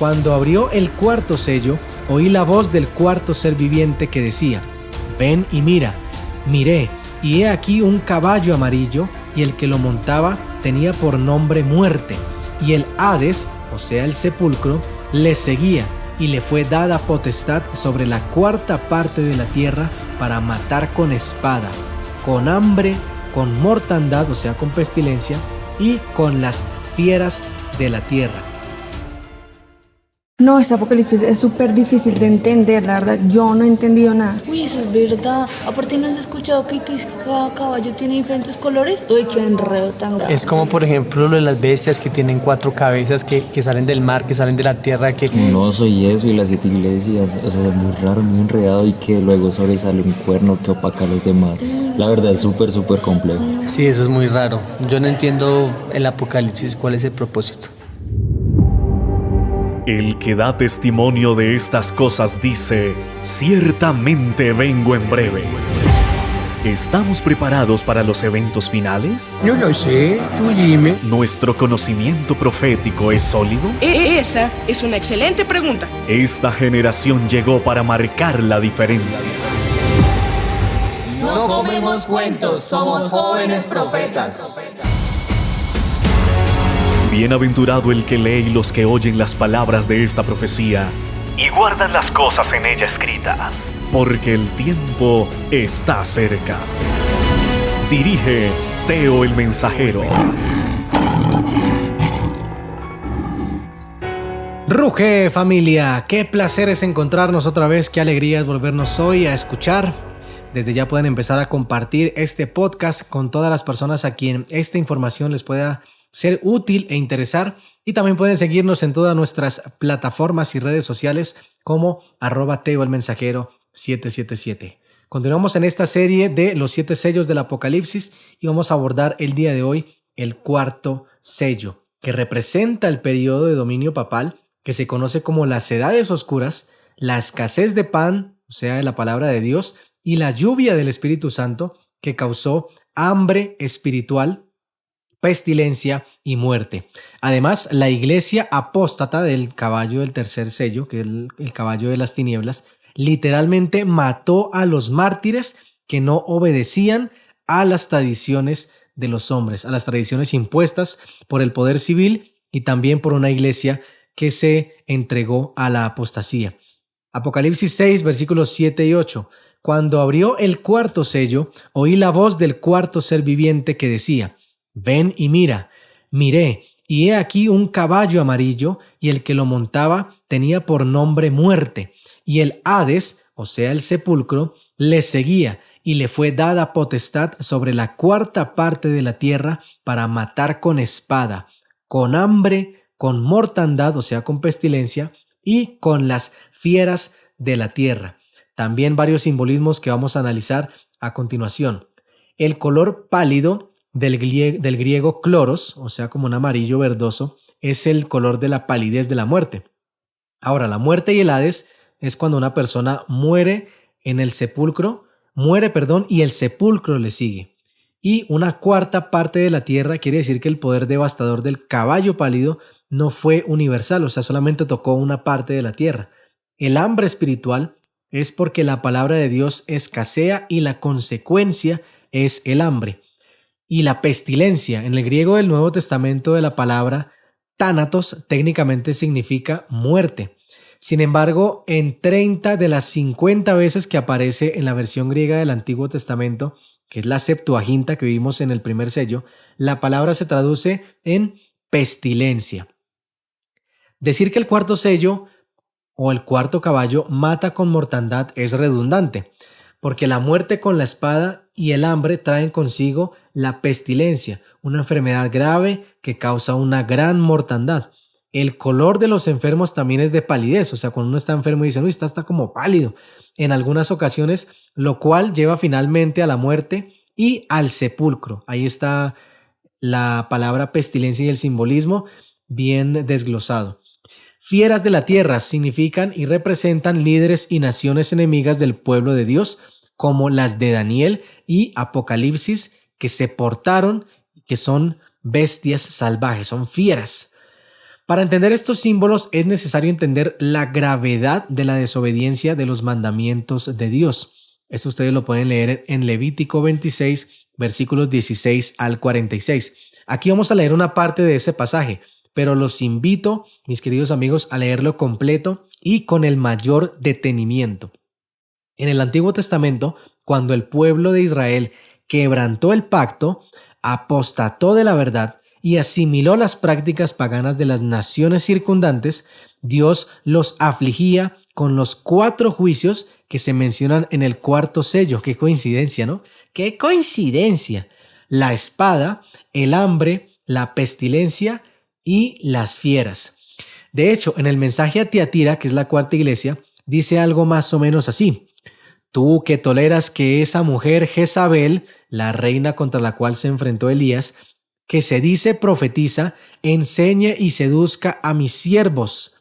Cuando abrió el cuarto sello, oí la voz del cuarto ser viviente que decía: ven y mira. Miré, y he aquí un caballo amarillo, y el que lo montaba tenía por nombre Muerte, y el Hades, o sea el sepulcro, le seguía, y le fue dada potestad sobre la cuarta parte de la tierra para matar con espada, con hambre, con mortandad, o sea con pestilencia, y con las fieras de la tierra. No, este apocalipsis es súper difícil de entender, la verdad, yo no he entendido nada. Uy, eso es verdad. Aparte, ¿no has escuchado que cada caballo tiene diferentes colores? Uy, qué enredo tan grande. Es como, por ejemplo, lo de las bestias que tienen 4 cabezas, que salen del mar, que salen de la tierra, que... Un oso y eso, y las 7 iglesias. O sea, es muy raro, muy enredado, y que luego sobresale un cuerno que opaca a los demás. La verdad es súper complejo. Sí, eso es muy raro. Yo no entiendo el apocalipsis, cuál es el propósito. El que da testimonio de estas cosas dice: ciertamente vengo en breve. ¿Estamos preparados para los eventos finales? No lo sé, tú dime. ¿Nuestro conocimiento profético es sólido? Esa es una excelente pregunta. Esta generación llegó para marcar la diferencia. No comemos cuentos, somos jóvenes profetas. Bienaventurado el que lee y los que oyen las palabras de esta profecía y guardan las cosas en ella escritas, porque el tiempo está cerca. Dirige Teo el Mensajero. Ruge, familia, qué placer es encontrarnos otra vez, qué alegría es volvernos hoy a escuchar. Desde ya pueden empezar a compartir este podcast con todas las personas a quien esta información les pueda ser útil e interesar, y también pueden seguirnos en todas nuestras plataformas y redes sociales como @teoelmensajero777. Continuamos en esta serie de los 7 sellos del Apocalipsis y vamos a abordar el día de hoy el cuarto sello, que representa el periodo de dominio papal que se conoce como las edades oscuras, la escasez de pan, o sea de la palabra de Dios, y la lluvia del Espíritu Santo, que causó hambre espiritual, pestilencia y muerte. Además, la iglesia apóstata del caballo del tercer sello, que es el caballo de las tinieblas, literalmente mató a los mártires que no obedecían a las tradiciones de los hombres, a las tradiciones impuestas por el poder civil y también por una iglesia que se entregó a la apostasía. Apocalipsis 6, versículos 7 y 8. Cuando abrió el cuarto sello, oí la voz del cuarto ser viviente que decía: ven y mira. Miré, y he aquí un caballo amarillo, y el que lo montaba tenía por nombre Muerte, y el Hades, o sea el sepulcro, le seguía, y le fue dada potestad sobre la cuarta parte de la tierra para matar con espada, con hambre, con mortandad, o sea con pestilencia, y con las fieras de la tierra. También varios simbolismos que vamos a analizar a continuación. El color pálido del griego cloros, o sea como un amarillo verdoso, es el color de la palidez de la muerte. Ahora, la muerte y el Hades es cuando una persona muere en el sepulcro, y el sepulcro le sigue. Y una cuarta parte de la tierra quiere decir que el poder devastador del caballo pálido no fue universal, o sea, solamente tocó una parte de la tierra. El hambre espiritual es porque la palabra de Dios escasea y la consecuencia es el hambre. Y la pestilencia, en el griego del Nuevo Testamento, de la palabra tánatos, técnicamente significa muerte. Sin embargo, en 30 de las 50 veces que aparece en la versión griega del Antiguo Testamento, que es la Septuaginta que vimos en el primer sello, la palabra se traduce en pestilencia. Decir que el cuarto sello o el cuarto caballo mata con mortandad es redundante, porque la muerte con la espada y el hambre traen consigo la pestilencia, una enfermedad grave que causa una gran mortandad. El color de los enfermos también es de palidez, o sea, cuando uno está enfermo y dice, uy, está como pálido, en algunas ocasiones, lo cual lleva finalmente a la muerte y al sepulcro. Ahí está la palabra pestilencia y el simbolismo bien desglosado. Fieras de la tierra significan y representan líderes y naciones enemigas del pueblo de Dios, como las de Daniel y Apocalipsis, que se portaron, que son bestias salvajes, son fieras. Para entender estos símbolos es necesario entender la gravedad de la desobediencia de los mandamientos de Dios. Esto ustedes lo pueden leer en Levítico 26, versículos 16 al 46. Aquí vamos a leer una parte de ese pasaje, pero los invito, mis queridos amigos, a leerlo completo y con el mayor detenimiento. En el Antiguo Testamento, cuando el pueblo de Israel quebrantó el pacto, apostató de la verdad y asimiló las prácticas paganas de las naciones circundantes, Dios los afligía con los 4 juicios que se mencionan en el cuarto sello. ¡Qué coincidencia!, ¿no? ¡Qué coincidencia! La espada, el hambre, la pestilencia y las fieras. De hecho, en el mensaje a Tiatira, que es la cuarta iglesia, dice algo más o menos así: tú que toleras que esa mujer Jezabel, la reina contra la cual se enfrentó Elías, que se dice profetiza, enseñe y seduzca a mis siervos.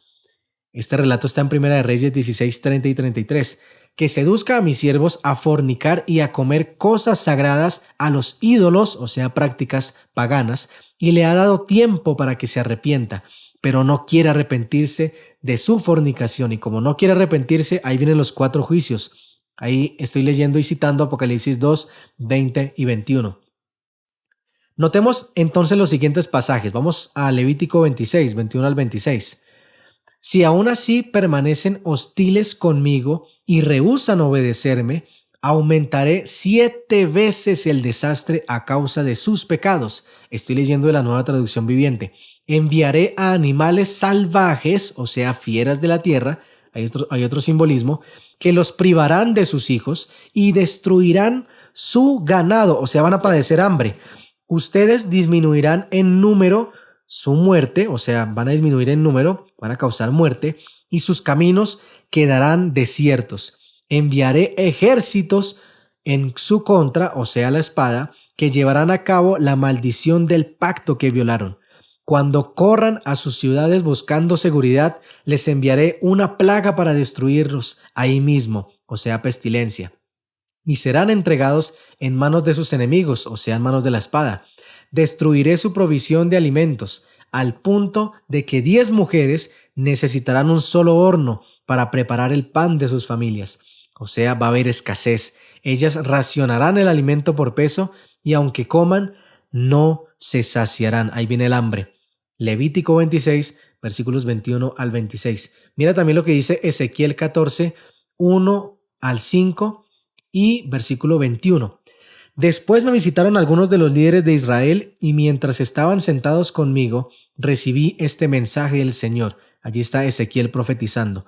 Este relato está en Primera de Reyes 16, 30 y 33. Que seduzca a mis siervos a fornicar y a comer cosas sagradas a los ídolos, o sea, prácticas paganas, y le ha dado tiempo para que se arrepienta, pero no quiere arrepentirse de su fornicación. Y como no quiere arrepentirse, ahí vienen los 4 juicios. Ahí estoy leyendo y citando Apocalipsis 2, 20 y 21. Notemos entonces los siguientes pasajes. Vamos a Levítico 26, 21 al 26. Si aún así permanecen hostiles conmigo y rehúsan obedecerme, aumentaré 7 veces el desastre a causa de sus pecados. Estoy leyendo de la Nueva Traducción Viviente. Enviaré a animales salvajes, o sea, fieras de la tierra, hay otro simbolismo, que los privarán de sus hijos y destruirán su ganado, o sea, van a padecer hambre. Ustedes disminuirán en número su muerte, o sea, van a disminuir en número, van a causar muerte, y sus caminos quedarán desiertos. Enviaré ejércitos en su contra, o sea, la espada, que llevarán a cabo la maldición del pacto que violaron. Cuando corran a sus ciudades buscando seguridad, les enviaré una plaga para destruirlos ahí mismo, o sea, pestilencia. Y serán entregados en manos de sus enemigos, o sea, en manos de la espada. Destruiré su provisión de alimentos, al punto de que 10 mujeres necesitarán un solo horno para preparar el pan de sus familias. O sea, va a haber escasez. Ellas racionarán el alimento por peso y aunque coman, no se saciarán. Ahí viene el hambre. Levítico 26, versículos 21 al 26. Mira también lo que dice Ezequiel 14, 1 al 5 y versículo 21. Después me visitaron algunos de los líderes de Israel y mientras estaban sentados conmigo, recibí este mensaje del Señor. Allí está Ezequiel profetizando.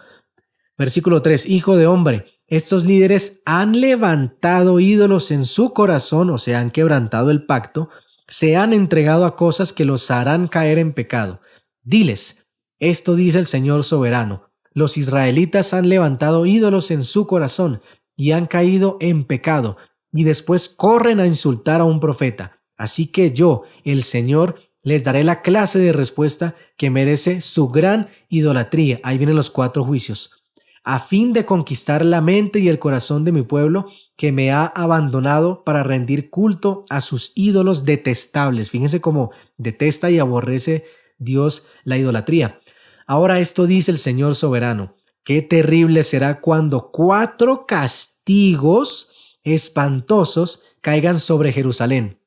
Versículo 3. Hijo de hombre, estos líderes han levantado ídolos en su corazón, o sea, han quebrantado el pacto, se han entregado a cosas que los harán caer en pecado. Diles, esto dice el Señor soberano, los israelitas han levantado ídolos en su corazón y han caído en pecado, y después corren a insultar a un profeta. Así que yo, el Señor, les daré la clase de respuesta que merece su gran idolatría. Ahí vienen los 4 juicios. A fin de conquistar la mente y el corazón de mi pueblo, que me ha abandonado para rendir culto a sus ídolos detestables. Fíjense cómo detesta y aborrece Dios la idolatría. Ahora esto dice el Señor soberano. Qué terrible será cuando 4 castigos espantosos caigan sobre Jerusalén.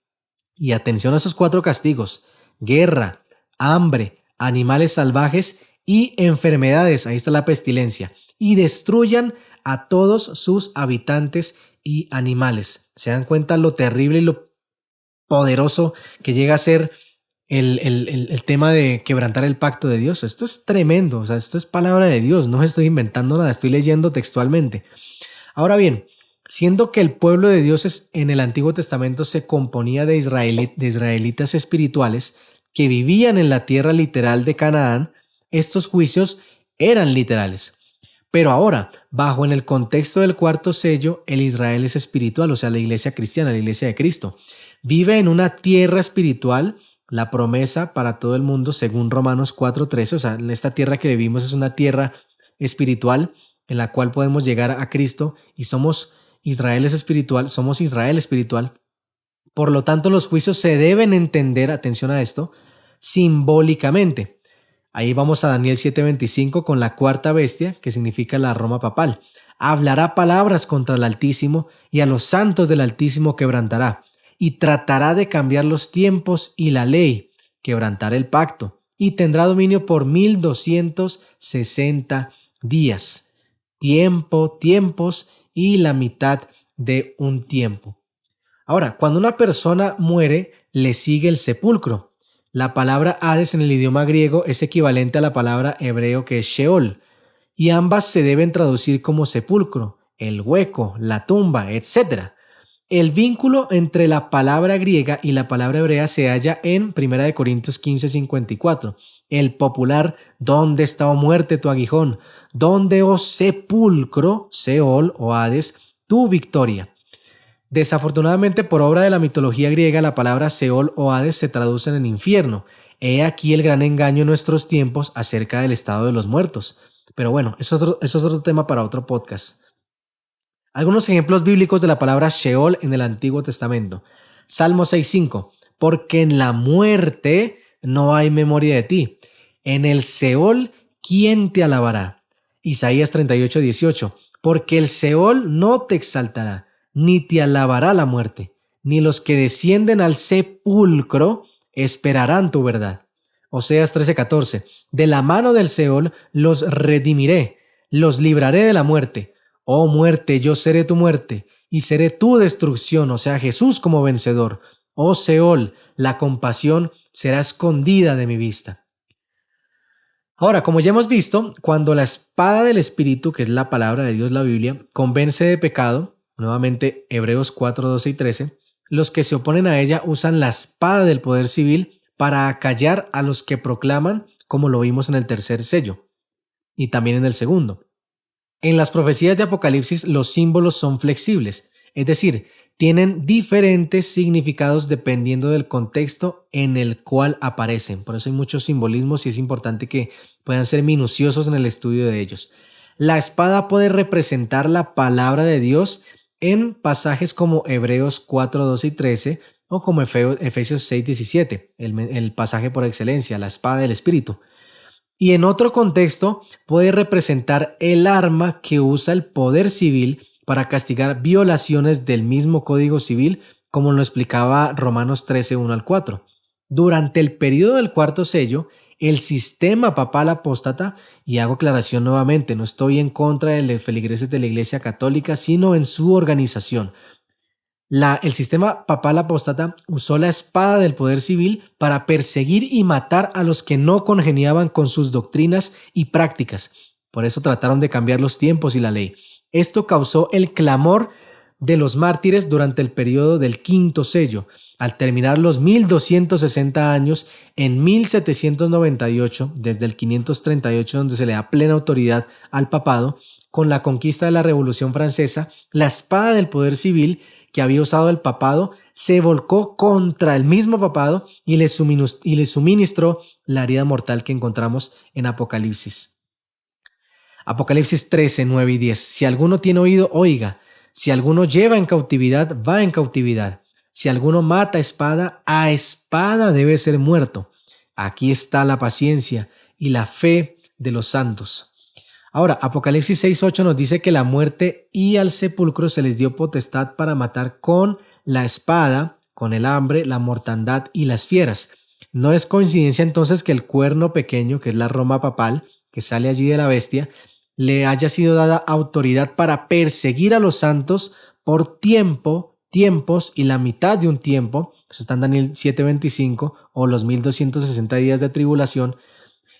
Y atención a esos 4 castigos: guerra, hambre, animales salvajes y enfermedades. Ahí está la pestilencia. Y destruyan a todos sus habitantes y animales. ¿Se dan cuenta lo terrible y lo poderoso que llega a ser el tema de quebrantar el pacto de Dios? Esto es tremendo. O sea, esto es palabra de Dios. No me estoy inventando nada. Estoy leyendo textualmente. Ahora bien, siendo que el pueblo de Dios en el Antiguo Testamento se componía de israelitas espirituales que vivían en la tierra literal de Canaán, estos juicios eran literales. Pero ahora, bajo en el contexto del cuarto sello, el Israel es espiritual, o sea, la iglesia cristiana, la iglesia de Cristo. Vive en una tierra espiritual, la promesa para todo el mundo, según Romanos 4:13, o sea, en esta tierra que vivimos es una tierra espiritual en la cual podemos llegar a Cristo y somos Israel espiritual. Por lo tanto, los juicios se deben entender, atención a esto, simbólicamente. Ahí vamos a Daniel 7:25 con la cuarta bestia, que significa la Roma papal. Hablará palabras contra el Altísimo y a los santos del Altísimo quebrantará, y tratará de cambiar los tiempos y la ley, quebrantará el pacto, y tendrá dominio por 1260 días. Tiempos y la mitad de un tiempo. Ahora, cuando una persona muere, le sigue el sepulcro. La palabra Hades en el idioma griego es equivalente a la palabra hebreo que es Sheol, y ambas se deben traducir como sepulcro, el hueco, la tumba, etc. El vínculo entre la palabra griega y la palabra hebrea se halla en 1 Corintios 15:54. El popular ¿dónde está, oh muerte, tu aguijón? ¿Dónde, oh sepulcro, Seol o Hades, tu victoria? Desafortunadamente, por obra de la mitología griega, la palabra Seol o Hades se traducen en infierno. He aquí el gran engaño en nuestros tiempos acerca del estado de los muertos. Pero bueno, eso es otro tema para otro podcast. Algunos ejemplos bíblicos de la palabra Sheol en el Antiguo Testamento. Salmo 6:5. Porque en la muerte no hay memoria de ti. En el Seol, ¿quién te alabará? Isaías 38:18. Porque el Seol no te exaltará, ni te alabará la muerte, ni los que descienden al sepulcro esperarán tu verdad. Oseas 13:14. De la mano del Seol los redimiré, los libraré de la muerte. Oh muerte, yo seré tu muerte, y seré tu destrucción, o sea, Jesús como vencedor. Oh Seol, la compasión será escondida de mi vista. Ahora, como ya hemos visto, cuando la espada del Espíritu, que es la palabra de Dios, la Biblia, convence de pecado, nuevamente Hebreos 4:12 y 13, los que se oponen a ella usan la espada del poder civil para acallar a los que proclaman, como lo vimos en el tercer sello y también en el segundo. En las profecías de Apocalipsis los símbolos son flexibles, es decir, tienen diferentes significados dependiendo del contexto en el cual aparecen. Por eso hay muchos simbolismos y es importante que puedan ser minuciosos en el estudio de ellos. La espada puede representar la palabra de Dios en pasajes como Hebreos 4:12 y 13 o como Efesios 6:17, el pasaje por excelencia, la espada del Espíritu. Y en otro contexto puede representar el arma que usa el poder civil para castigar violaciones del mismo Código Civil, como lo explicaba Romanos 13:1 al 4. Durante el periodo del cuarto sello, el sistema papal apóstata, y hago aclaración nuevamente, no estoy en contra de los feligreses de la Iglesia Católica, sino en su organización. El sistema papal apóstata usó la espada del poder civil para perseguir y matar a los que no congeniaban con sus doctrinas y prácticas. Por eso trataron de cambiar los tiempos y la ley. Esto causó el clamor de los mártires durante el periodo del quinto sello. Al terminar los 1260 años, en 1798, desde el 538, donde se le da plena autoridad al papado, con la conquista de la Revolución Francesa, la espada del poder civil que había usado el papado se volcó contra el mismo papado y le suministró la herida mortal que encontramos en Apocalipsis. Apocalipsis 13, 9 y 10. Si alguno tiene oído, oiga. Si alguno lleva en cautividad, va en cautividad. Si alguno mata a espada debe ser muerto. Aquí está la paciencia y la fe de los santos. Ahora, Apocalipsis 6:8 nos dice que la muerte y al sepulcro se les dio potestad para matar con la espada, con el hambre, la mortandad y las fieras. No es coincidencia entonces que el cuerno pequeño, que es la Roma papal, que sale allí de la bestia, le haya sido dada autoridad para perseguir a los santos por tiempos y la mitad de un tiempo. Eso está en Daniel 7:25, o los 1260 días de tribulación.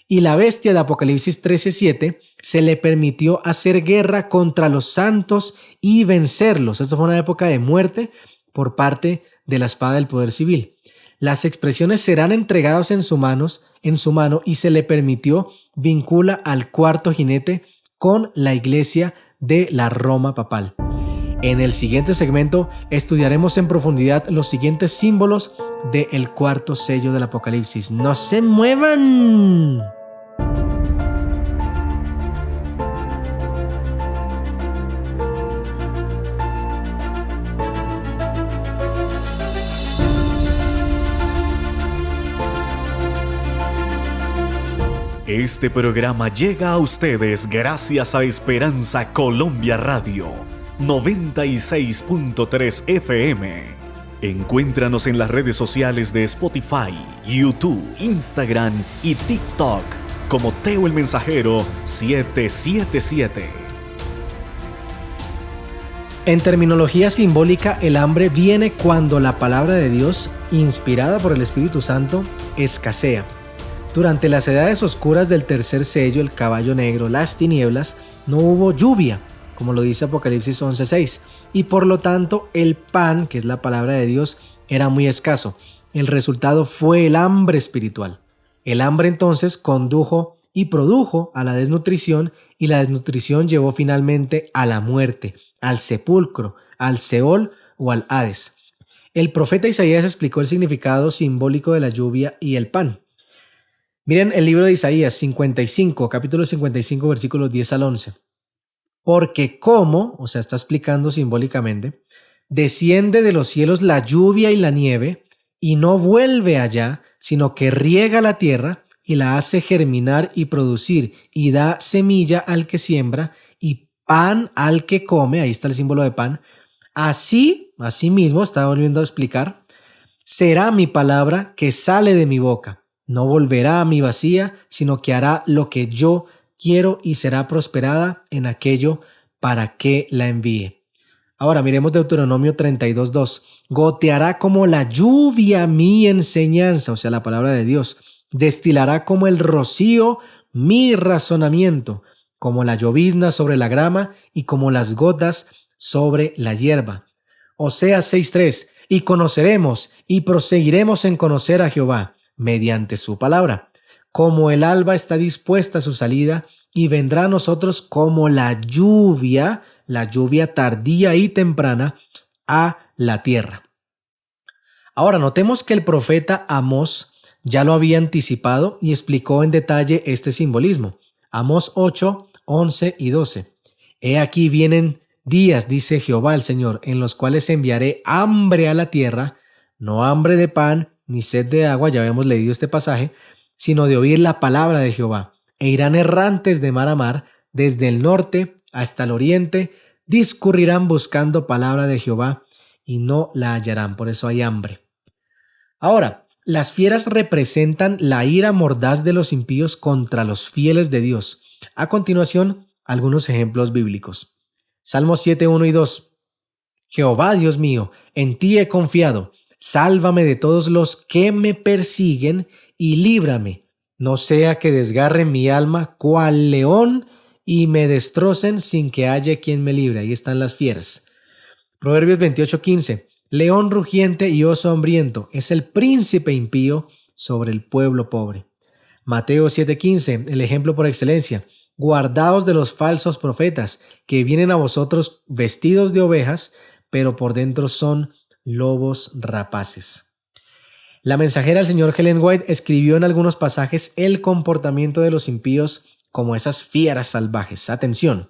Y la bestia de Apocalipsis 13:7 se le permitió hacer guerra contra los santos y vencerlos. Esto fue una época de muerte por parte de la espada del poder civil. Las expresiones serán entregadas en su mano y se le permitió vincula al cuarto jinete con la iglesia de la Roma papal. En el siguiente segmento estudiaremos en profundidad los siguientes símbolos del cuarto sello del Apocalipsis. ¡No se muevan! Este programa llega a ustedes gracias a Esperanza Colombia Radio 96.3 FM. Encuéntranos en las redes sociales de Spotify, YouTube, Instagram y TikTok como Teo el Mensajero 777. En terminología simbólica, el hambre viene cuando la palabra de Dios, inspirada por el Espíritu Santo, escasea. Durante las edades oscuras del tercer sello, el caballo negro, las tinieblas, no hubo lluvia, como lo dice Apocalipsis 11:6, y por lo tanto el pan, que es la palabra de Dios, era muy escaso. El resultado fue el hambre espiritual. El hambre entonces condujo y produjo a la desnutrición, y la desnutrición llevó finalmente a la muerte, al sepulcro, al Seol o al Hades. El profeta Isaías explicó el significado simbólico de la lluvia y el pan. Miren el libro de Isaías 55, capítulo 55, versículos 10 al 11. Porque como, o sea, está explicando simbólicamente, desciende de los cielos la lluvia y la nieve, y no vuelve allá, sino que riega la tierra y la hace germinar y producir, y da semilla al que siembra y pan al que come, ahí está el símbolo de pan. Asimismo, está volviendo a explicar, será mi palabra que sale de mi boca. No volverá a mí vacía, sino que hará lo que yo quiero y será prosperada en aquello para que la envíe. Ahora miremos Deuteronomio 32:2. Goteará como la lluvia mi enseñanza, o sea, la palabra de Dios. Destilará como el rocío mi razonamiento, como la llovizna sobre la grama y como las gotas sobre la hierba. Oseas 6:3. Y conoceremos y proseguiremos en conocer a Jehová mediante su palabra. Como el alba está dispuesta a su salida, y vendrá a nosotros como la lluvia tardía y temprana, a la tierra. Ahora notemos que el profeta Amós ya lo había anticipado y explicó en detalle este simbolismo. Amós 8, 11 y 12. He aquí vienen días, dice Jehová el Señor, en los cuales enviaré hambre a la tierra, no hambre de pan ni sed de agua, ya habíamos leído este pasaje, sino de oír la palabra de Jehová. E irán errantes de mar a mar, desde el norte hasta el oriente, discurrirán buscando palabra de Jehová y no la hallarán, por eso hay hambre. Ahora, las fieras representan la ira mordaz de los impíos contra los fieles de Dios. A continuación, algunos ejemplos bíblicos. Salmos 7, 1 y 2. Jehová, Dios mío, en ti he confiado. Sálvame de todos los que me persiguen y líbrame. No sea que desgarren mi alma cual león y me destrocen sin que haya quien me libre. Ahí están las fieras. Proverbios 28:15. León rugiente y oso hambriento es el príncipe impío sobre el pueblo pobre. Mateo 7:15, el ejemplo por excelencia. Guardaos de los falsos profetas que vienen a vosotros vestidos de ovejas, pero por dentro son lobos rapaces. La mensajera del señor Ellen White escribió en algunos pasajes el comportamiento de los impíos como esas fieras salvajes. Atención.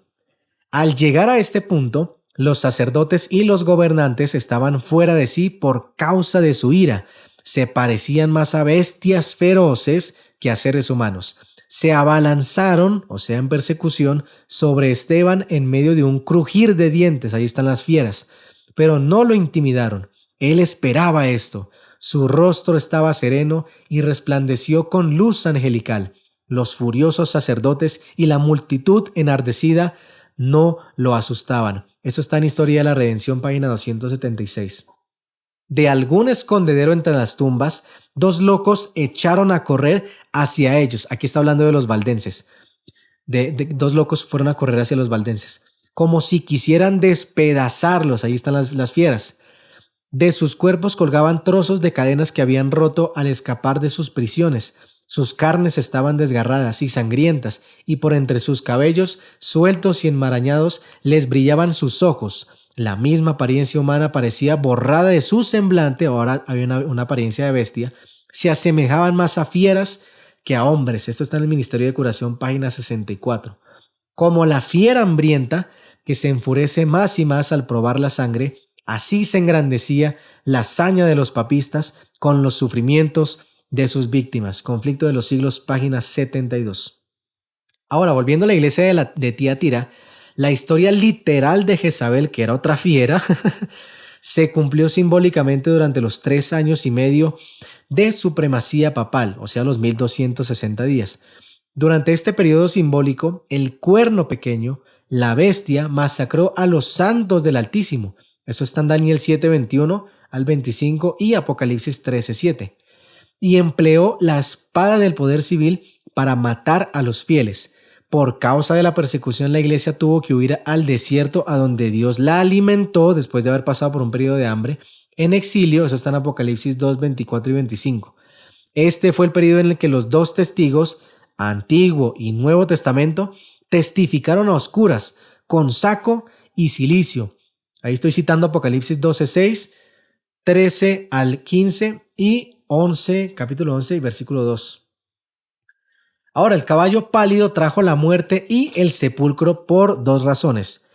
Al llegar a este punto, los sacerdotes y los gobernantes estaban fuera de sí por causa de su ira. Se parecían más a bestias feroces que a seres humanos. Se abalanzaron, o sea, en persecución, sobre Esteban en medio de un crujir de dientes. Ahí están las fieras. Pero no lo intimidaron. Él esperaba esto. Su rostro estaba sereno y resplandeció con luz angelical. Los furiosos sacerdotes y la multitud enardecida no lo asustaban. Eso está en Historia de la Redención, página 276. De algún escondedero entre las tumbas, dos locos echaron a correr hacia ellos. Aquí está hablando de los valdenses. Dos locos fueron a correr hacia los valdenses, como si quisieran despedazarlos. Ahí están las fieras. De sus cuerpos colgaban trozos de cadenas que habían roto al escapar de sus prisiones. Sus carnes estaban desgarradas y sangrientas, y por entre sus cabellos, sueltos y enmarañados, les brillaban sus ojos. La misma apariencia humana parecía borrada de su semblante, ahora había una apariencia de bestia. Se asemejaban más a fieras que a hombres. Esto está en el Ministerio de Curación, página 64. Como la fiera hambrienta, que se enfurece más y más al probar la sangre, así se engrandecía la hazaña de los papistas con los sufrimientos de sus víctimas. Conflicto de los siglos, página 72. Ahora, volviendo a la iglesia de Tiatira, la historia literal de Jezabel, que era otra fiera, se cumplió simbólicamente durante los 3 años y medio de supremacía papal, o sea, los 1260 días. Durante este periodo simbólico, el cuerno pequeño, la bestia, masacró a los santos del Altísimo. Eso está en Daniel 7:21 al 25 y Apocalipsis 13:7. Y empleó la espada del poder civil para matar a los fieles. Por causa de la persecución, la iglesia tuvo que huir al desierto, a donde Dios la alimentó después de haber pasado por un periodo de hambre, en exilio. Eso está en Apocalipsis 2, 24 y 25. Este fue el periodo en el que los 2 testigos, Antiguo y Nuevo Testamento, testificaron a oscuras, con saco y cilicio. Ahí estoy citando Apocalipsis 12:6, 13 al 15 y 11, capítulo 11 y versículo 2. Ahora, el caballo pálido trajo la muerte y el sepulcro por 2 razones.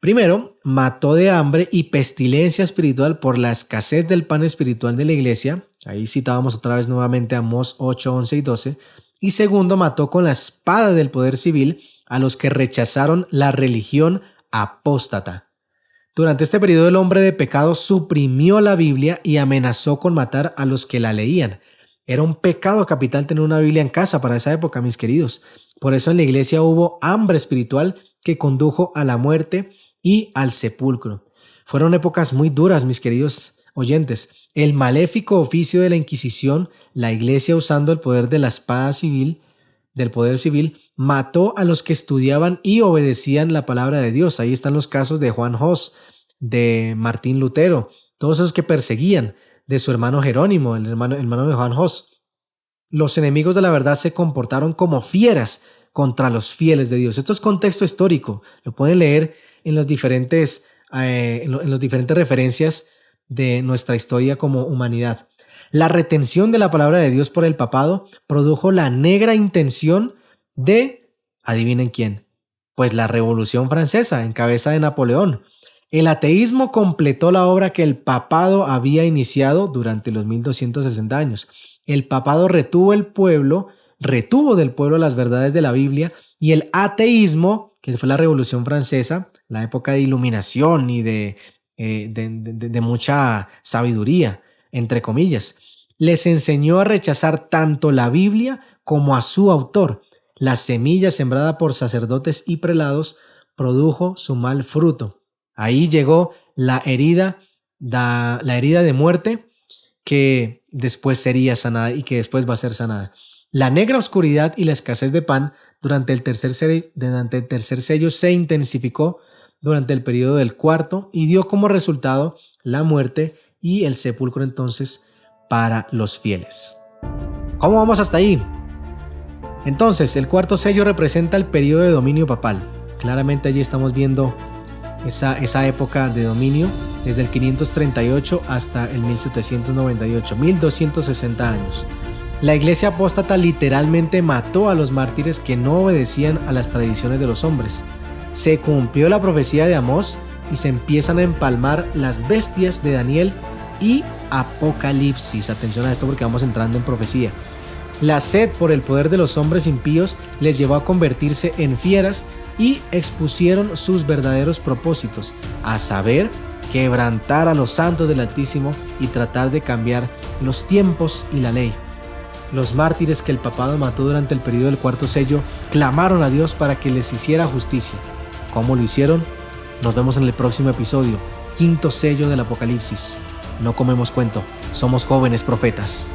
Primero, mató de hambre y pestilencia espiritual por la escasez del pan espiritual de la iglesia. Ahí citábamos otra vez nuevamente Amós 8, 11 y 12. Y segundo, mató con la espada del poder civil a los que rechazaron la religión apóstata. Durante este periodo, el hombre de pecado suprimió la Biblia y amenazó con matar a los que la leían. Era un pecado capital tener una Biblia en casa para esa época, mis queridos. Por eso en la iglesia hubo hambre espiritual que condujo a la muerte y al sepulcro. Fueron épocas muy duras, mis queridos oyentes. El maléfico oficio de la Inquisición, la iglesia usando el poder de la espada civil, del poder civil, mató a los que estudiaban y obedecían la palabra de Dios. Ahí están los casos de Juan Hus, de Martín Lutero, todos esos que perseguían, de su hermano Jerónimo, el hermano de Juan Hus. Los enemigos de la verdad se comportaron como fieras contra los fieles de Dios. Esto es contexto histórico, lo pueden leer en las diferentes referencias de nuestra historia como humanidad. La retención de la palabra de Dios por el papado produjo la negra intención de, adivinen quién, pues la Revolución Francesa en cabeza de Napoleón. El ateísmo completó la obra que el papado había iniciado durante los 1260 años. El papado retuvo del pueblo las verdades de la Biblia, y el ateísmo, que fue la Revolución Francesa, la época de iluminación y de mucha sabiduría, entre comillas, les enseñó a rechazar tanto la Biblia como a su autor. La semilla sembrada por sacerdotes y prelados produjo su mal fruto. Ahí llegó la herida de muerte que después sería sanada y que después va a ser sanada. La negra oscuridad y la escasez de pan durante el tercer sello se intensificó durante el periodo del 4 y dio como resultado la muerte y el sepulcro entonces para los fieles. ¿Cómo vamos hasta ahí? Entonces, el 4 sello representa el periodo de dominio papal. Claramente allí estamos viendo esa época de dominio desde el 538 hasta el 1798, 1260 años. La iglesia apóstata literalmente mató a los mártires que no obedecían a las tradiciones de los hombres. Se cumplió la profecía de Amós y se empiezan a empalmar las bestias de Daniel y Apocalipsis. Atención a esto porque vamos entrando en profecía. La sed por el poder de los hombres impíos les llevó a convertirse en fieras y expusieron sus verdaderos propósitos, a saber, quebrantar a los santos del Altísimo y tratar de cambiar los tiempos y la ley. Los mártires que el papado mató durante el periodo del 4 sello clamaron a Dios para que les hiciera justicia. ¿Cómo lo hicieron? Nos vemos en el próximo episodio, 5º sello del Apocalipsis. No comemos cuento, somos jóvenes profetas.